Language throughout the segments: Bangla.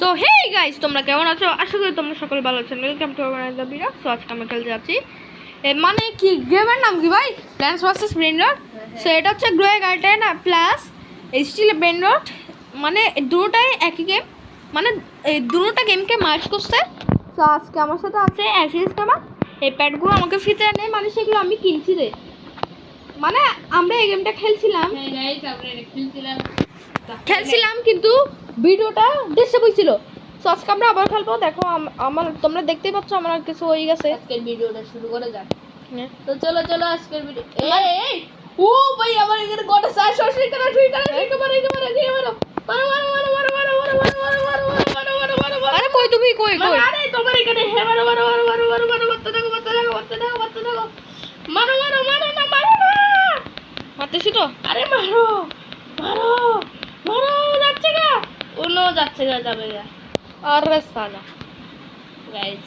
সো হে গাইস, তোমরা কেমন আছো? আশা করি তোমরা সকলে ভালো আছো। Welcome to our another video. So আজকে আমরা খেলতে যাচ্ছি মানে কি গেমের নাম কি ভাই? Plants versus ব্রেনরট। সো এটা হচ্ছে গ্রো গার্ডেন প্লাস স্টিল ব্রেনরট, মানে দুটোটাই একই গেম, মানে এই দুটোটা গেমকে মার্জ করছে। সো আজকে আমার সাথে আছে অ্যাসিস কামা। এই প্যাডগুলো আমাকে ফ্রিতে নেই, মানে সেগুলো আমি কিনছি রে। মানে আমরা এই গেমটা খেলছিলাম কিন্তু ভিডিওটা ডিস্টার্ব হয়েছিল। সো আজকে আমরা আবার খেলবো। দেখো আমার তোমরা দেখতেই পাচ্ছ আমার আর কিছু হয়ে গেছে। আজকের ভিডিওটা শুরু করা যাক। তো চলো আজকের ভিডিও। এই ও ভাই, আমার এখানে গোটা সাইজ সরাসরি করা শুরু করা শুরু করে মারো আরে কই তুমি কই আরে তোমার এখানে হে মারো মারতে থাকো মারো না মারতেছি তো। আরে মারো যাচ্ছে গা, অন্য যাচ্ছে গা, যাবে গা। আরে সালা গাইস,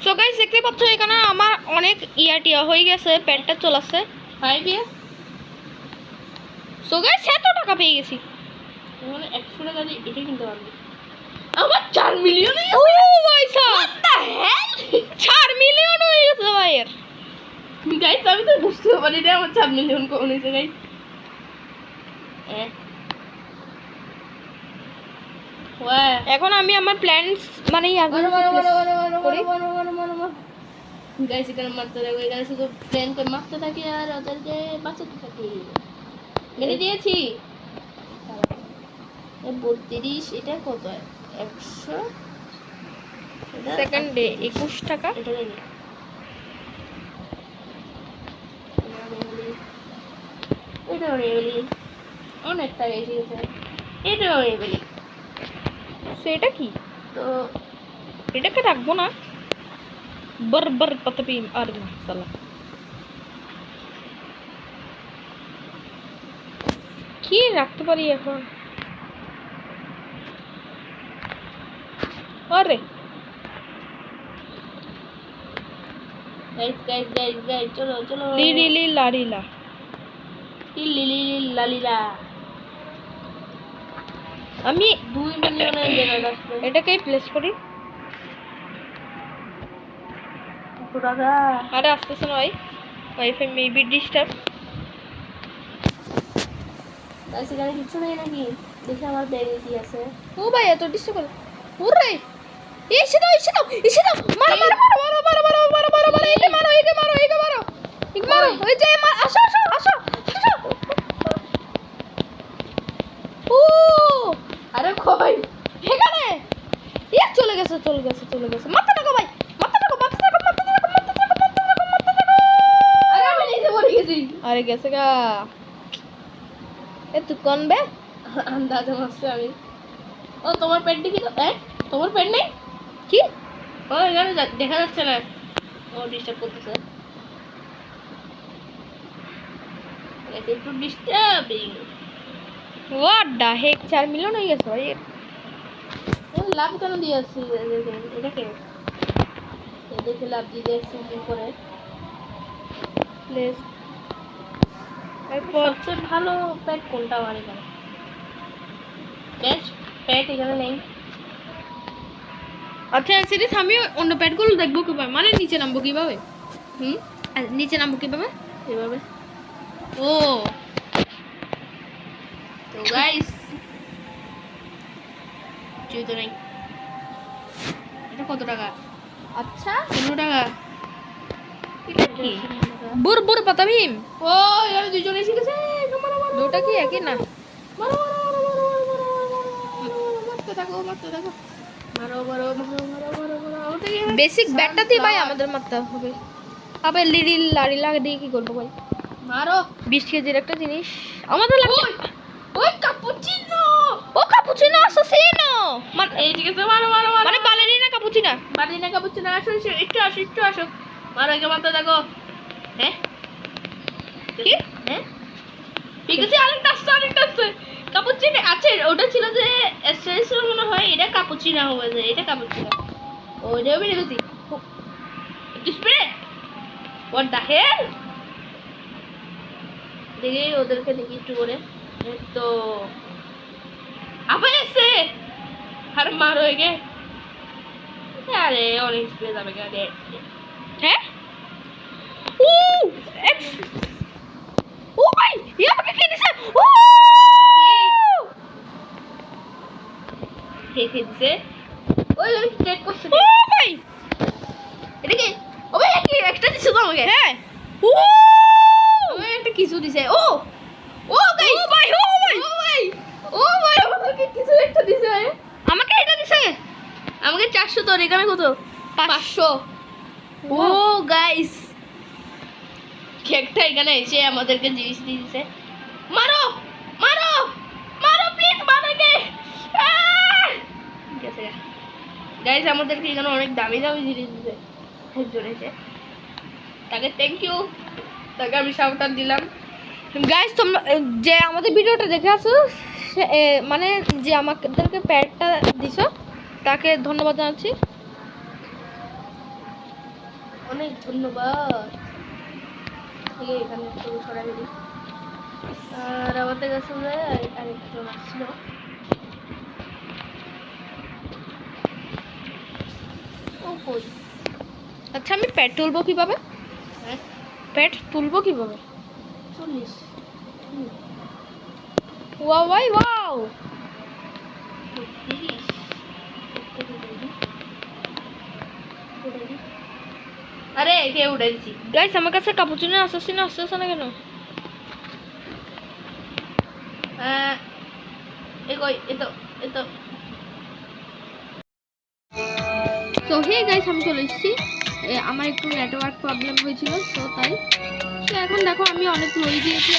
সো গাইস দেখতে পাচ্ছ এখানে আমার অনেক টিয়া হয়ে গেছে, প্যান্টটা চলাছে 5 ইয়ার। সো গাইস এত টাকা পেয়ে গেছি। মানে 100 টাকা দিয়ে এটা কিনতে পারবি। আমার 4 মিলিয়ন ও পয়সা, What the hell? 4 মিলিয়ন হয়ে গেছে ভাইয়ের। গাইস, আমি তো বুঝতে পারি না আমার 4 মিলিয়ন কোন হয়েছে গাইস। এখন আমি আমার প্ল্যান্টস মানে গাইস, এখানে মারতে থাকো, এখানে শুধু প্লেনকে মারতে থাকি আর ওদেরকে বাঁচাতে থাকি। মেরে দিয়েছি। 32, এটা কত? 100 সেকেন্ডে 21 টাকা। এটা নেই, এটাও নিয়ে বলি, অনেক টাকা এসে গেছে। এটাও নিয়ে বলি। সো এটা কি? তো এটাকে রাখবো না, বরবর পতপি আর না সালা। কি রাখতে পারি এখন? আরে গাইস, চলো লিলি লারিলা লালিলা। আমি 2 মিলিয়নের জায়গায় আসবে। এটাকেই প্লেস করি। টাকা। আরে আসতেছে না ভাই, ওয়াইফাই মেবি ডিস্টার্ব। গাইস, এখানে কিছু নেই নাকি? দেখি আমার ব্যাগে কি আছে। ও ভাই এত ডিস্টার্ব করে। ওরে এসে দাও মারো একে মারো ওই যে আসো ও আরে কই? এখানে চলে গেছে মারতে থাকো ভাই, আরে আমি নিচে পড়ে গেছি। আরে গেছে গা। এ তুই কোন বে? আন্দাজে মারছি আমি। ও তোমার পেটটি কি? তোমার পেট নেই কি? ও এখানে দেখা যাচ্ছে না। ও ডিস্টার্ব করতেছে। একটু disturbing. What the heck, 4 million হয়ে গেছে ভাই। লাভ কেন দিয়ে আসছি এটাকে? এদেরকে লাভ দিয়ে আসছি কি করে? প্লেস সবচেয়ে ভালো প্যাট কোনটা আমার এখানে? বেস্ট প্যাট এখানে নেই। আচ্ছা সিরিজ আমি অন্য প্যাডগুলো দেখবো কিভাবে, মানে নিচে নামবো কিভাবে? নিচে নামবো কিভাবে? এভাবে। ও তো গাইস, চুই তো নেই। এটা কত টাকা? আচ্ছা 15 টাকা। এটা কি? বুর পাতা ভীম। ও এখানে দুজন এসে গেছে। দুটো কি একই না? মারতে থাকো। মারো। বেসিক ব্যাটটা দিয়ে ভাই আমাদের মারতে হবে। আবার লিরিল লারিলা দিয়ে কি করবো ভাই? মারো। 20 কেজির একটা জিনিস আমাদের লাগবে। ওই কাপুচিনো। ও কাপুচিনো অ্যাসাসিনো। এই ঠিক আছে, মারো। মানে বালেরিনা কাপুচিনা। বাড়িনা কাপুচিনো, আসো একটু আসো। মারো, একে মারতে থাকো। হ্যাঁ কি? হ্যাঁ ঠিক আছে, আরেকটা আসছে। কাপুচিনো আছে, ওটা ছিল যে এসেন্সিয়াল মনে হয়। এটা কাপুচিনো হবে যে, এটা কাপুচিনো। ওইটাও বেড়ে গেছি। একটু স্প্রে। What the hell? দেখি ওদেরকে দেখি একটু করে। তো আবার এসে আরে মার হয়ে গে আরে অনেক স্পিডে যাবে গাড়ি হ্যাঁ ও এক্স ও ভাই এ আমাকে কি দিছে ও কে দিছে ওই আমি চেক করছি ও ভাই এটা কি ও ভাই কি এক্সট্রা দিছে তো আমাকে হ্যাঁ ও আমাকে একটা কিছু দিছে ও ও গাইস ও ভাই ও ভাই ও ভাই ও ভাই আমাকে কিছু একটা দিছে ভাই আমাকে এটা দিছে আমাকে 400 তোর এখানে কত 500 ও গাইস কেকটা এখানে এসে আমাদেরকে জিনিস দিয়ে দিছে মারো মারো মারো প্লিজ মারাকে গেছে গাইস আমাদেরকে এখানে অনেক দামি দামি জিনিস দিছে একজন এসে তাকে থ্যাংক ইউ তাকে আমি শাউট আউট দিলাম গাইস তোমরা যে আমাদের ভিডিওটা দেখে আসো মানে যে আমাদেরকে প্যাডটা দিছো তাকে ধন্যবাদ জানাচ্ছি অনেক ধন্যবাদ ঠিক আছে এখানে একটু সরাই দিই আর আমাদের কাছে আরেকজন আসছিল ও কই আচ্ছা আমি প্যাড তুলবো কিভাবে হ্যাঁ প্যাড তুলবো কিভাবে 40 ওয়াও ভাই ওয়াও আরে কে উঠাইছি গাইস আমার কাছে কাপুচিনো আসছে না কেন এ কই এতো তো হে গাইস আমি চলে এসেছি আমার একটু নেটওয়ার্ক প্রবলেম হয়েছিল তো তাই তো এখন দেখো আমি অনেক রয়ে দিয়েছি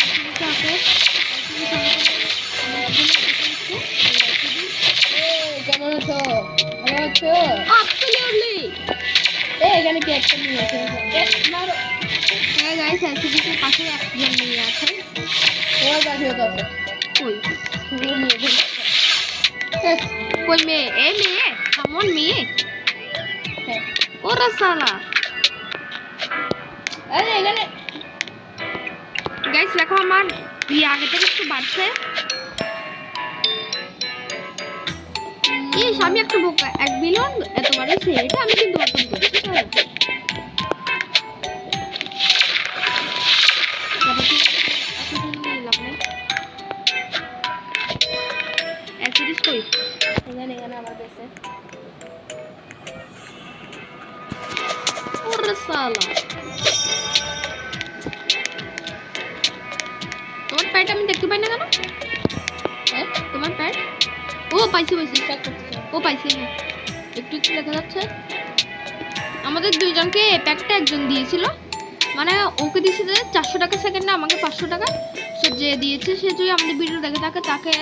কেমন আছো ভালো আছো অ্যাবসলিউটলি এখানে কি একটা নিয়ে আছে মারো হ্যাঁ গাইস অ্যাসিডিসের পাশে একজন নিয়ে আছে তোমার কাছে তো আছে কই তুমি নিয়ে যাও কই মেয়ে মেয়ে কেমন মেয়ে হ্যাঁ ওরা সালা আরে এখানে গাইস দেখো আমার আগে থেকে একটু বাড়ছে ইস আমি একটা বোকা 1 বিলিয়ন এত বাড়ছে এটা আমি কিন্তু পারতাম তো অ্যাসিডিস কই এখানে আমার কাছে ওরে সালা তোমার প্যাড আমি দেখতে পাই না কেন হ্যাঁ তোমার প্যাড ও পাইছি চেক করতে ও পাইছি হ্যাঁ একটু দেখা যাচ্ছে আমাদের দুইজনকে প্যাকটা একজন দিয়েছিল মানে ওকে দিয়েছে যে 400 টাকা সেকেন্ডে আমাকে 500 টাকা সে যে দিয়েছে সে যদি আমাদের ভিডিও দেখে থাকে তাকে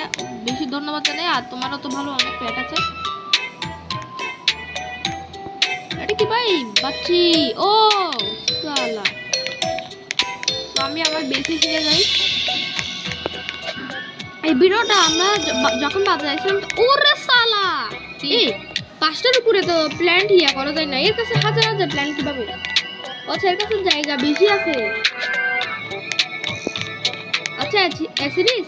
বেশি ধন্যবাদ জানাই আর তোমারও তো ভালো অনেক প্যাক আছে এটা কি ভাই বাচ্চি ও সালা তো আমি আবার বেশি ফিরে যাই এই ভিডিওটা আমরা যখন বাজাইছিলাম ওরে সালা এই 5টার উপরে তো প্ল্যান্ট করা যায় না এর কাছে হাজার হাজার প্ল্যান্ট কিভাবে আচ্ছা এর কাছে জায়গা বেশি আছে আচ্ছা অ্যাসিডিস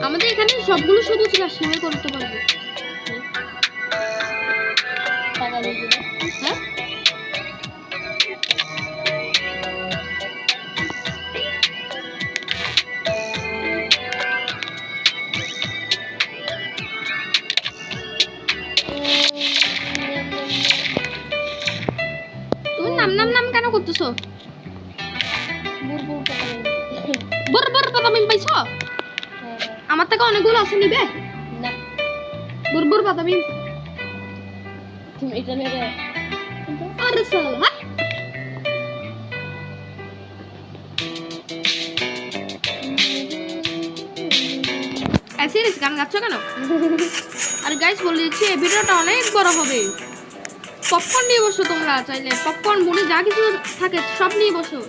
আমাদের এখানে সবগুলো সবুজ গাছ সঙ্গে করতে পারবো টাকা দিয়ে দিলে হ্যাঁ তুমি নাম কেন করতেছো বড় কথা আমি পাইছো আমার থেকে অনেকগুলো আছে নিবে না বড় কথা আমি তুমি এটা নেবে আরে সালা হ্যাঁ সিরিয়াস গান গাচ্ছ কেন আর গাইস বলে দিচ্ছি এই ভিডিওটা অনেক বড় হবে পপকর্ন নিয়ে বসো তোমরা চাইলে পপকর্ন মুড়ি যা কিছু থাকে সব নিয়ে বসো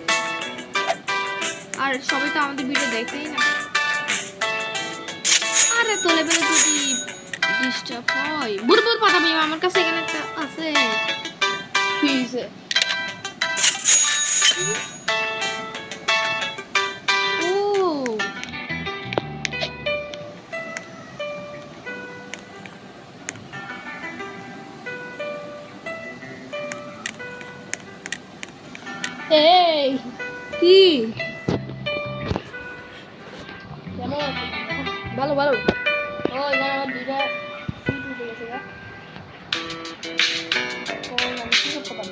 আর সবাই তো আমাদের ভিডিও দেখেই না আরে তো লেভেলে যদি ডিস্টার্ব হয় বুড়বুড় পাতা আমি আমার কাছে এখানে একটা আছে কি হইছে ও এই কি কেমন আছো? ভালো ভালো ও এখানে আমার দুইটা সিট উঠে গেছে গা। ও আমি কি করতে পারি?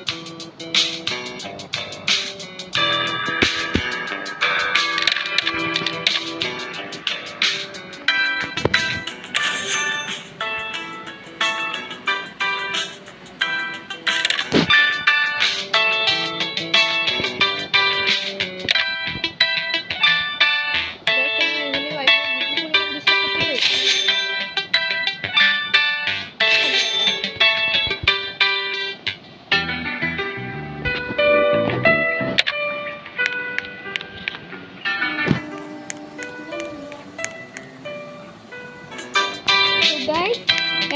গাইস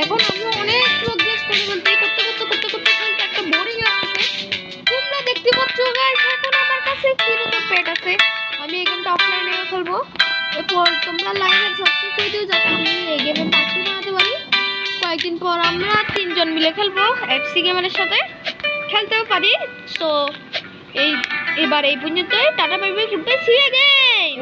এখন আমি অনেক প্রোগ্রেস করে বলতে করতে একটা বোরিং লাগতেছে তোমরা দেখতে পাচ্ছ গাইস এখন আমার কাছে কিরকম পেট আছে আমি এই গেমটা অফলাইনে খেলবো এরপর তোমরা লাইভে সাবস্ক্রাইব করে দিও যাতে আমি এই গেমে পার্ট 2 বানাতে পারি কয়েকদিন পর আমরা তিনজন মিলে খেলবো এফসি গেমারের সাথে খেলতেও পারি সো এবার এই পর্যন্তই tata bye bye goodbye see you again